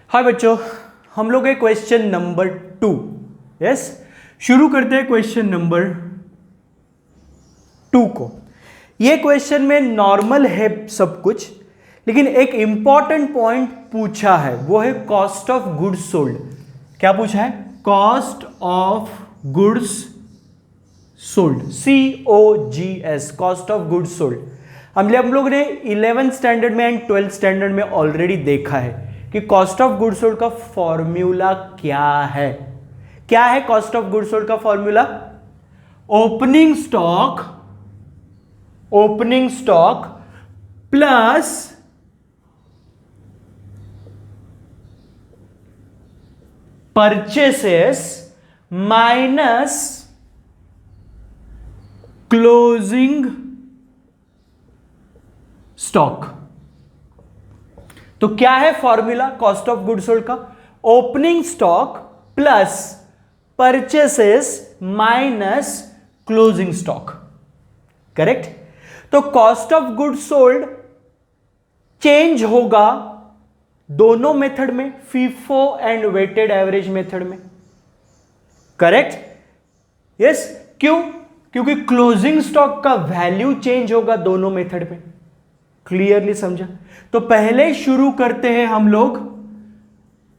हाय बच्चों, हम लोग है क्वेश्चन नंबर 2। यस, शुरू करते हैं क्वेश्चन नंबर 2 को। ये क्वेश्चन में नॉर्मल है सब कुछ, लेकिन एक इंपॉर्टेंट पॉइंट पूछा है, वो है कॉस्ट ऑफ गुड्स सोल्ड। क्या पूछा है? Cost of goods sold, COGS, cost of goods sold. हम लोग ने 11th स्टैंडर्ड में एंड 12th स्टैंडर्ड में ऑलरेडी देखा है कि कॉस्ट ऑफ गुड्स सोल्ड का फॉर्मूला क्या है। क्या है कॉस्ट ऑफ गुड्स सोल्ड का formula? Opening stock plus purchases minus closing stock. तो क्या है formula cost of goods sold का? Opening stock plus purchases minus closing stock. Correct? तो cost of goods sold change होगा दोनों मेथड में, FIFO and weighted average method में। Correct? Yes. क्यों? क्योंकि क्लोजिंग स्टॉक का वैल्यू चेंज होगा दोनों मेथड में। क्लियरली समझा? तो पहले शुरू करते हैं हम लोग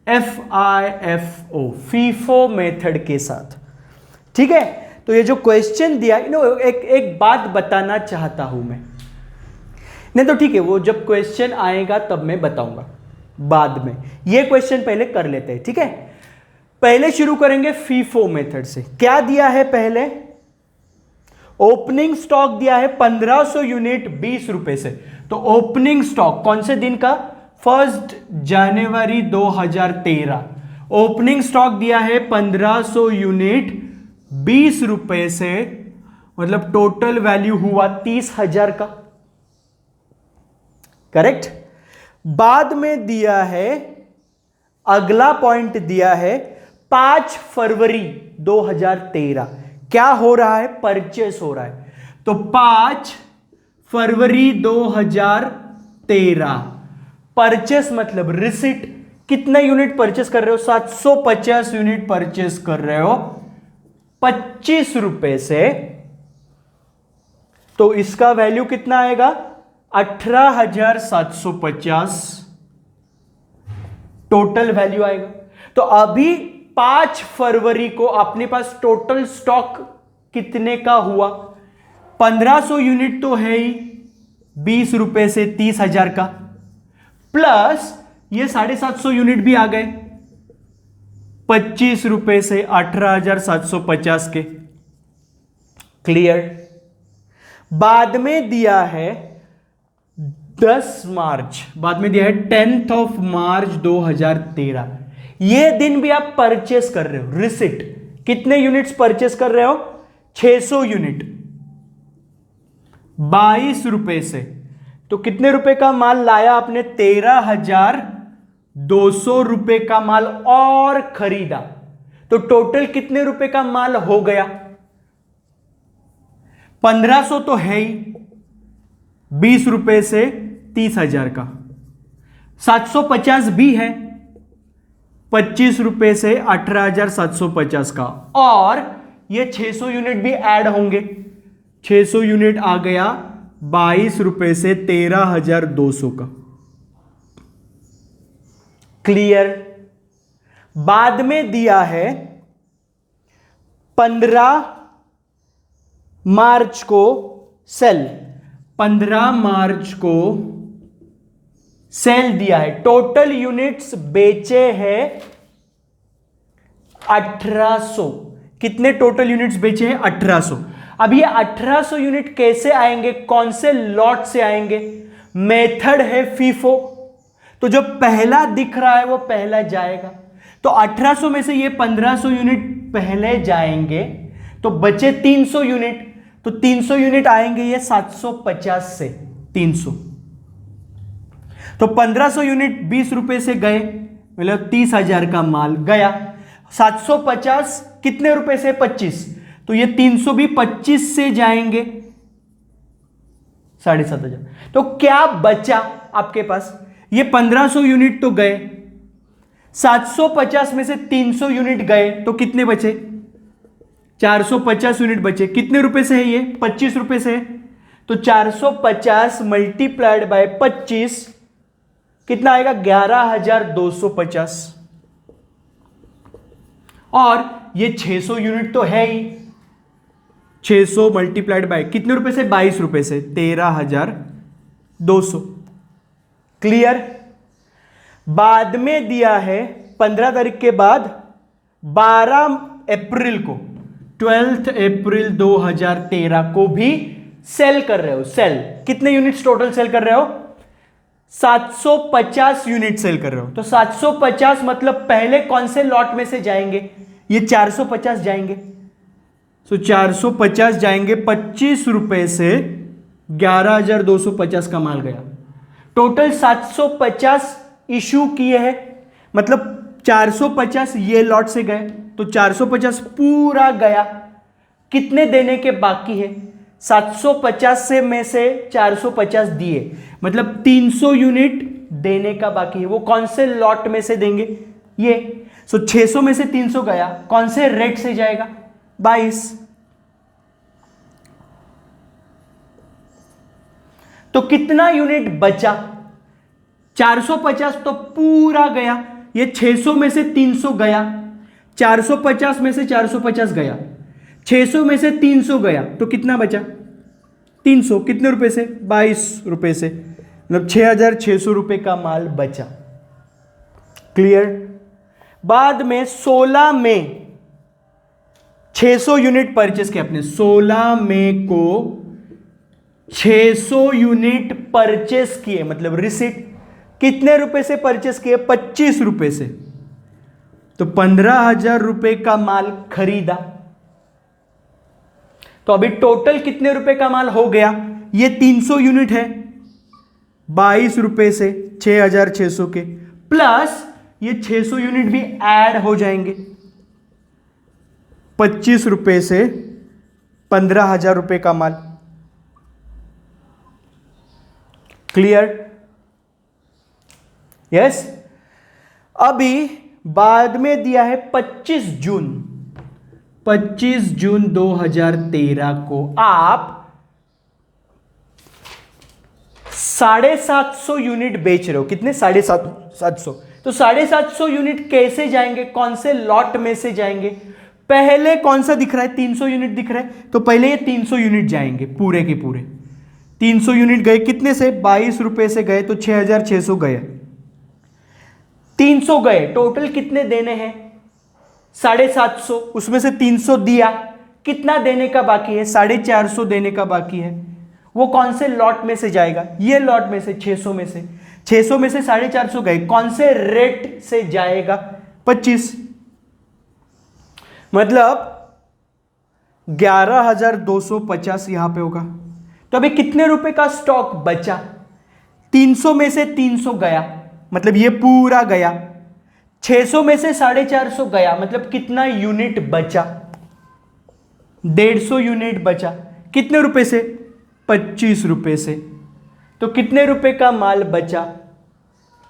FIFO, फीफो मेथड के साथ। ठीक है? तो ये जो क्वेश्चन दिया, एक बात बताना चाहता हूं मैं। नहीं तो ठीक है, वो जब क्वेश्चन आएगा तब मैं बताऊंगा बाद में। ये क्वेश्चन पहले कर लेते हैं। ठीक है? पहले शुरू करेंगे फीफो मेथड से। क्या दिया है? पहले ओपनिंग स्टॉक दिया है 1500 यूनिट 20 रुपए से। तो ओपनिंग स्टॉक कौन से दिन का? 1 जनवरी 2013। ओपनिंग स्टॉक दिया है 1500 यूनिट 20 रुपए से, मतलब टोटल वैल्यू हुआ 30,000 का। करेक्ट? बाद में दिया है, अगला पॉइंट दिया है 5 फरवरी 2013। क्या हो रहा है? परचेस हो रहा है। तो 5 फरवरी 2013 परचेस मतलब रिसिट। कितने यूनिट परचेस कर रहे हो? 750 यूनिट परचेस कर रहे हो 25 रुपए से। तो इसका वैल्यू कितना आएगा? 18,750 टोटल वैल्यू आएगा। तो अभी 5 फरवरी को अपने पास टोटल स्टॉक कितने का हुआ? 1500 यूनिट तो है ही, 20 रुपए से 30,000 का, प्लस ये 750 यूनिट भी आ गए 25 रुपए से 18,750 के। क्लियर? बाद में दिया है 10 मार्च, बाद में दिया है 10th ऑफ मार्च 2013। ये दिन भी आप परचेस कर रहे हो, रिसिट। कितने यूनिट्स परचेस कर रहे हो? 600 यूनिट 22 रुपए से। तो कितने रुपए का माल लाया आपने? 13,200 रुपए का माल और खरीदा। तो टोटल कितने रुपए का माल हो गया? 1500 तो है ही, 20 रुपए से 30,000 का। 750 भी है, 25 रुपए से 18,750 का, और ये 600 यूनिट भी ऐड होंगे। 600 यूनिट आ गया 22 रुपए से 13,200 का। क्लियर? बाद में दिया है 15 मार्च को सेल। 15 मार्च को सेल दिया है। टोटल यूनिट्स बेचे हैं 1800। कितने टोटल यूनिट्स बेचे हैं? 1800। अब ये 1800 यूनिट कैसे आएंगे? कौन से लॉट से आएंगे? मेथड है फीफो। तो जो पहला दिख रहा है वो पहला जाएगा। तो 1800 में से ये 1500 यूनिट पहले जाएंगे, तो बचे 300 यूनिट। तो 300 यूनिट आएंगे ये 750 से 300। तो 1500 यूनिट 20 रुपए से गए, मतलब 30,000 का माल गया। 750 कितने रुपए से? 25। तो ये 300 भी 25 से जाएंगे 7,500। तो क्या बचा आपके पास? ये 1500 यूनिट तो गए, 750 में से 300 यूनिट गए तो कितने बचे? 450 यूनिट बचे। कितने रुपए से है ये? 25 रुपए से है। तो 450 मल्टीप्लाइड बाय 25 कितना आएगा? 11,250। और ये 600 यूनिट तो है ही, 600 मल्टीप्लाइड बाय कितने रुपए से? 22 रुपए से, 13,200। क्लियर? बाद में दिया है 15 तारीख के बाद 12 अप्रैल को, 12 अप्रैल 2013 को भी सेल कर रहे हो। सेल कितने यूनिट्स टोटल सेल कर रहे हो? 750 यूनिट सेल कर रहे हो। तो 750 मतलब पहले कौन से लॉट में से जाएंगे? ये 450 जाएंगे। तो 450 जाएंगे, 25 रुपए से 11,250 का माल गया। टोटल 750 इशू किए हैं, मतलब 450 ये लॉट से गए, तो 450 पूरा गया। कितने देने के बाकी है? 750 से में से 450 दिए, मतलब 300 यूनिट देने का बाकी है। वो कौन से लॉट में से देंगे? ये। सो 600 में से 300 गया, कौन से रेट से जाएगा? 22। तो कितना यूनिट बचा? 450 तो पूरा गया, ये 600 में से 300 गया, 450 में से 450 गया, 600 में से 300 गया, तो कितना बचा? 300। कितने रुपए से? 22 रुपए से, मतलब 6,600 रुपए का माल बचा। क्लियर? बाद में 16 में 600 यूनिट परचेस किया अपने। 16 मई को 600 यूनिट परचेस किए, मतलब रिसीट। कितने रुपए से परचेस किए? 25 रुपए से। तो 15,000 रुपए का माल खरीदा। तो अभी टोटल कितने रुपए का माल हो गया? ये 300 यूनिट है, 22 रुपए से 6,600 के, प्लस ये 600 यूनिट भी ऐड हो जाएंगे। 25 रुपए से 15,000 रुपए का माल। क्लियर? यस। अभी बाद में दिया है 25 जून 2013 को आप 750 यूनिट बेच रहे हो। कितने? 750। तो 750 यूनिट कैसे जाएंगे? कौन से लॉट में से जाएंगे? पहले कौन सा दिख रहा है? 300 यूनिट दिख रहा है, तो पहले ये 300 यूनिट जाएंगे पूरे के पूरे। 300 यूनिट गए, कितने से? 22 रुपए से गए, तो 6,600 गए। 300 गए, टोटल कितने देने हैं? 750। उसमें से 300 दिया, कितना देने का बाकी है? 450 देने का बाकी है। वो कौन से लॉट में से जाएगा? ये लॉट में से, 600 में से। 600 में से 450 गए, कौन से रेट से जाएगा? 25। मतलब 11,250 यहां पे होगा। तो अभी कितने रुपए का स्टॉक बचा? 300 में से 300 गया, मतलब ये पूरा गया। 600 में से 450 गया, मतलब कितना यूनिट बचा? 150 यूनिट बचा। कितने रुपए से? 25 रुपए से। तो कितने रुपए का माल बचा?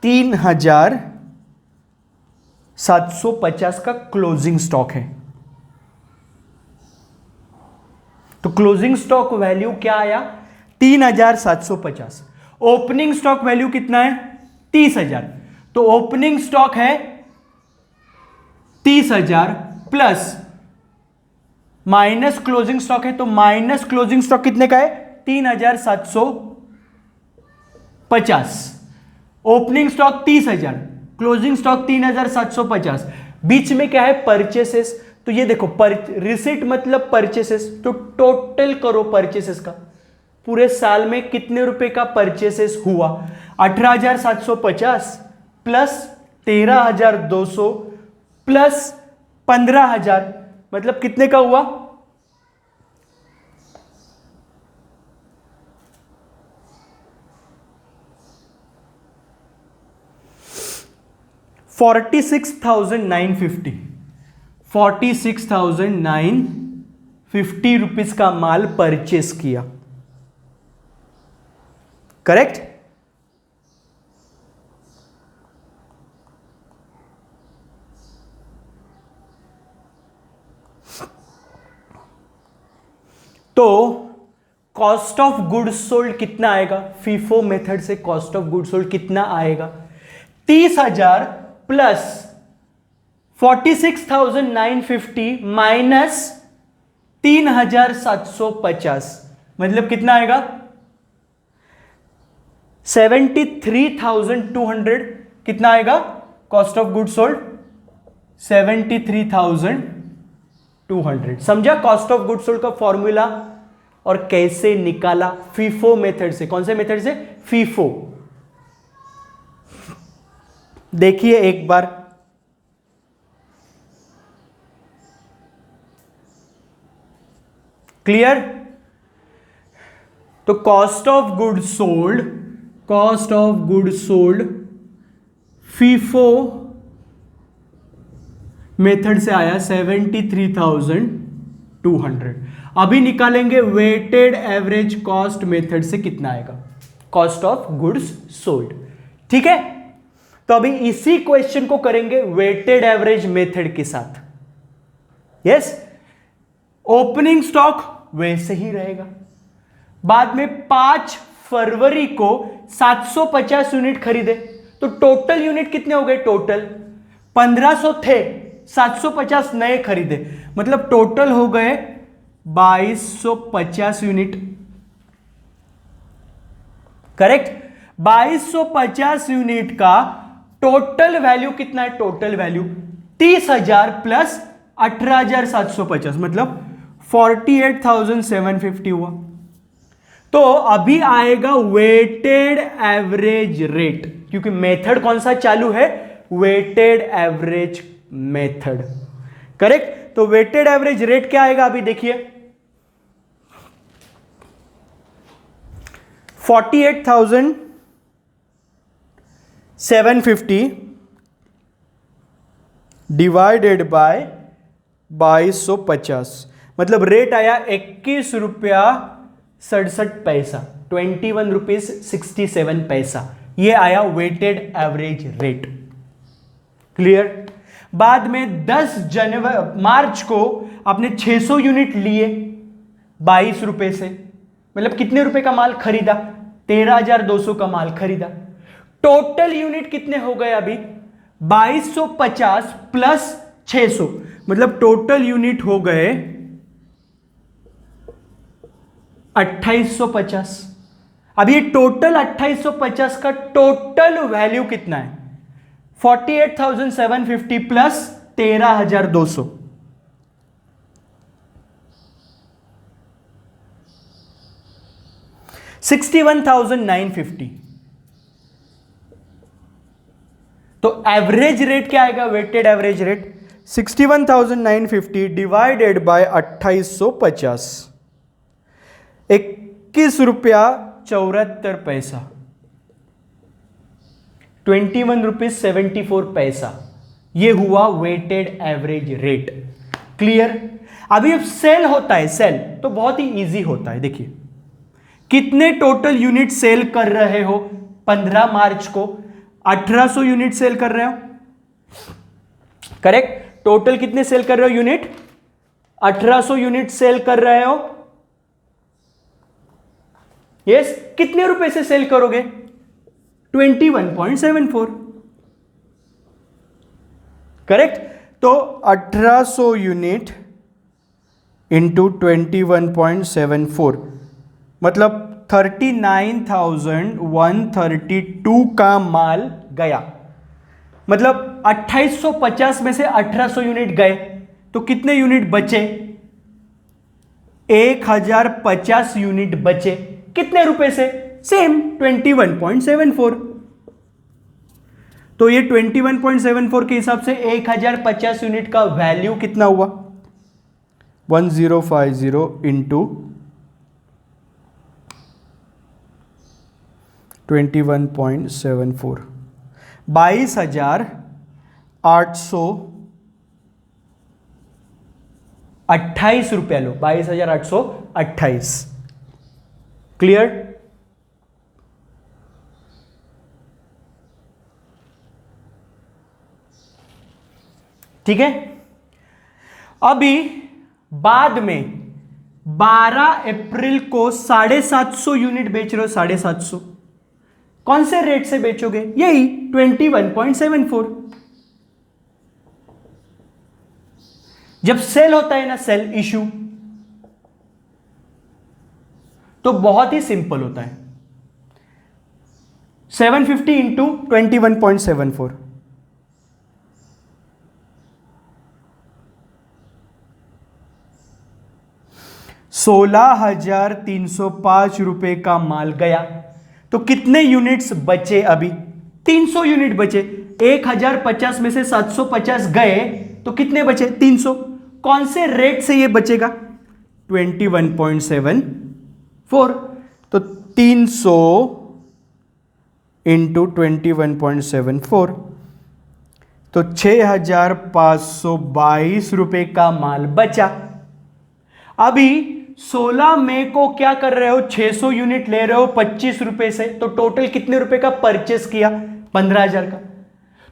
3,750 का क्लोजिंग स्टॉक है। तो क्लोजिंग स्टॉक वैल्यू क्या आया? 3,750। ओपनिंग स्टॉक वैल्यू कितना है? 30,000। तो ओपनिंग स्टॉक है 30,000 प्लस माइनस क्लोजिंग स्टॉक है, तो माइनस क्लोजिंग स्टॉक कितने का है? 3,750। Opening stock 30,000, closing stock 3,750। बीच में क्या है? परचेसेस। तो ये देखो, रिसिट मतलब परचेसेस। तो टोटल करो परचेसेस का, पूरे साल में कितने रुपए का परचेसेस हुआ? 18,750 प्लस 13,200 प्लस 15,000, मतलब कितने का हुआ? 46,950। 46,950 रुपीज का माल परचेस किया। करेक्ट? तो कॉस्ट ऑफ गुड्स सोल्ड कितना आएगा, फीफो मेथड से कॉस्ट ऑफ गुड्स सोल्ड कितना आएगा, 30,000 प्लस 46,950 माइनस 3,750, मतलब कितना आएगा 73,200, कितना आएगा कॉस्ट ऑफ गुड्स सोल्ड 73,200। समझा कॉस्ट ऑफ गुड्स सोल्ड का फॉर्मूला और कैसे निकाला, फीफो मेथड से। कौन से मेथड से, फीफो। देखिए एक बार, क्लियर। तो cost of goods sold FIFO method से आया 73,200। अभी निकालेंगे वेटेड एवरेज कॉस्ट मेथड से कितना आएगा, कॉस्ट ऑफ गुड्स सोल्ड। ठीक है, तो अभी इसी क्वेश्चन को करेंगे वेटेड एवरेज मेथड के साथ। यस, ओपनिंग स्टॉक वैसे ही रहेगा। बाद में 5 फरवरी को 750 यूनिट खरीदे, तो टोटल यूनिट कितने हो गए, टोटल 1500 थे, 750 नए खरीदे, मतलब टोटल हो गए 2250 यूनिट। करेक्ट, 2250 यूनिट का टोटल वैल्यू कितना है, टोटल वैल्यू 30,000 प्लस 18,750, मतलब 48,750 हुआ। तो अभी आएगा वेटेड एवरेज रेट, क्योंकि मेथड कौन सा चालू है, वेटेड एवरेज मेथड। करेक्ट, तो वेटेड एवरेज रेट क्या आएगा, अभी देखिए 48,750 डिवाइडेड बाय 2250, मतलब रेट आया 21 रुपया 67 पैसा, 21 रुपीज 67 पैसा। ये आया वेटेड एवरेज रेट। क्लियर। बाद में 10 मार्च को आपने 600 यूनिट लिए 22 रुपए से, मतलब कितने रुपए का माल खरीदा, 13,200 का माल खरीदा। टोटल यूनिट कितने हो गए अभी, 2250 प्लस 600, मतलब टोटल यूनिट हो गए 2850। अब ये टोटल 2850 का टोटल वैल्यू कितना है, 48,750 प्लस 13,200, 61,950। तो एवरेज रेट क्या आएगा, weighted average rate 61,950 divided by 2850, 21 रुपया 74 पैसा, 21 रुपीज 74 पैसा। ये हुआ वेटेड एवरेज रेट। क्लियर। अभी अब सेल होता है, सेल तो बहुत ही इजी होता है। देखिए कितने टोटल यूनिट सेल कर रहे हो, 15 मार्च को 1800 यूनिट सेल कर रहे हो। करेक्ट, टोटल कितने सेल कर रहे हो यूनिट, 1800 यूनिट सेल कर रहे हो। यस, कितने रुपए से सेल करोगे, 21.74। करेक्ट, तो 1800 यूनिट इंटू 21.74, मतलब 39,132 का माल गया। मतलब 2850 में से 1800 यूनिट गए, तो कितने यूनिट बचे, 1050 यूनिट बचे। कितने रुपए से, सेम 21.74। तो ये 21.74 के हिसाब से 1050 यूनिट का वैल्यू कितना हुआ, 1050 इंटू 21.74, 22,828 रुपया लो, 22,828। क्लियर। ठीक है। अभी बाद में 12 अप्रैल को 750 यूनिट बेच रहे हो, 750, कौन से रेट से बेचोगे? यही 21.74। जब सेल होता है ना, सेल इशू, तो बहुत ही सिंपल होता है। 750 इंटू 21.74, 16,305 रुपए का माल गया। तो कितने यूनिट्स बचे? अभी 300 यूनिट बचे। 1050 में से 750 गए तो कितने बचे? 300। कौन से रेट से ये बचेगा? 21.74। तो 300 इंटू 21.74, तो 6,522 रुपए का माल बचा। अभी 16 मई को क्या कर रहे हो? 600 यूनिट ले रहे हो 25 रुपए से, तो टोटल कितने रुपए का परचेस किया? 15,000 का।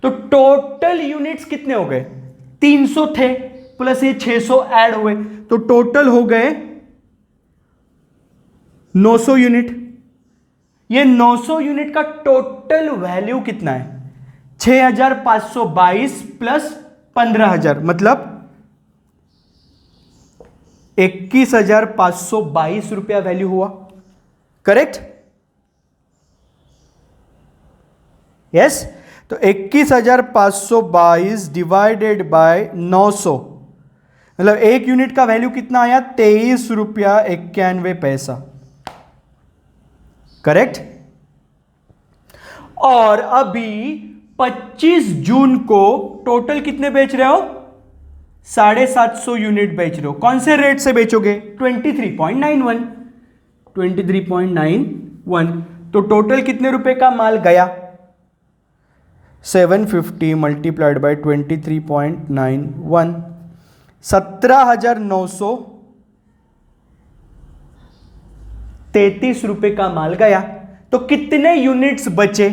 तो टोटल यूनिट्स कितने हो गए? 300 थे, प्लस ये 600 ऐड हुए, तो टोटल हो गए 900 यूनिट। ये 900 यूनिट का टोटल वैल्यू कितना है? 6,522 प्लस 15,000, मतलब 21,522 रुपया वैल्यू हुआ। करेक्ट? यस। तो 21,522 डिवाइडेड बाय 900, मतलब एक यूनिट का वैल्यू कितना आया? 23 रुपया 91 पैसा। करेक्ट? और अभी 25 जून को टोटल कितने बेच रहे हो? 750 यूनिट बेच रहे हो। कौन से रेट से बेचोगे? 23.91, 23.91। तो टोटल कितने रुपए का माल गया? 750 मल्टीप्लाइड बाय 23.91, 17,933 रुपए का माल गया। तो कितने यूनिट्स बचे?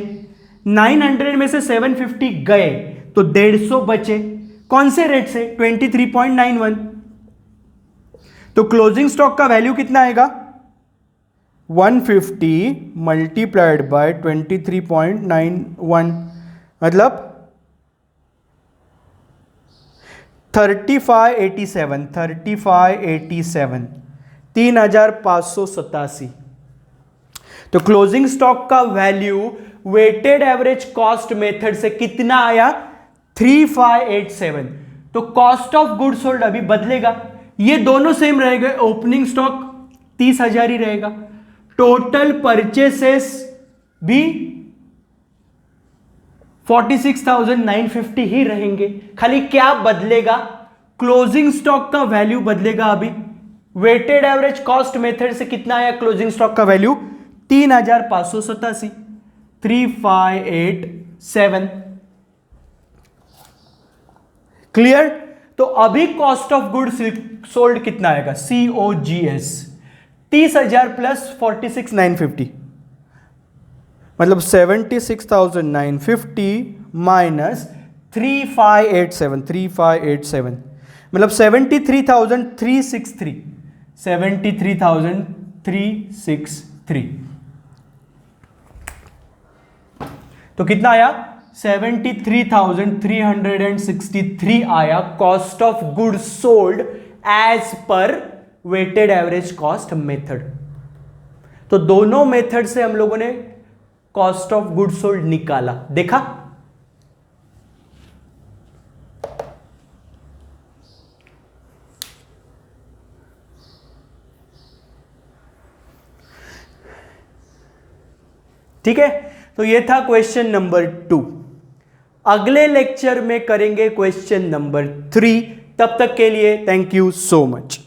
900 में से 750 गए तो 150 बचे। कौन से रेट से? 23.91। तो क्लोजिंग स्टॉक का वैल्यू कितना आएगा? 150 मल्टीप्लाइड बाय 23.91, मतलब 3587, 3,587। तो क्लोजिंग स्टॉक का value weighted average cost method से कितना आया? 3587। तो कॉस्ट ऑफ गुड सोल्ड अभी बदलेगा, ये दोनों सेम रहेगा। ओपनिंग स्टॉक 30,000 ही रहेगा, टोटल परचेसेस भी 46,950 ही रहेंगे। खाली क्या बदलेगा? क्लोजिंग स्टॉक का वैल्यू बदलेगा। अभी वेटेड एवरेज कॉस्ट मेथड से कितना आया क्लोजिंग स्टॉक का वैल्यू? 3,587, 3587। क्लियर? तो अभी कॉस्ट ऑफ गुड्स सोल्ड कितना आएगा? COGS 30,000 प्लस 46,950, मतलब 76,950 माइनस 3587, मतलब 73,363, 73,363। तो कितना आया? 73,363 आया cost of goods sold as per weighted average cost method. तो दोनों मेथड से हम लोगों ने कॉस्ट ऑफ गुड्स सोल्ड निकाला। देखा? ठीक है, तो ये था क्वेश्चन नंबर 2। अगले लेक्चर में करेंगे क्वेश्चन नंबर 3। तब तक के लिए थैंक यू सो मच।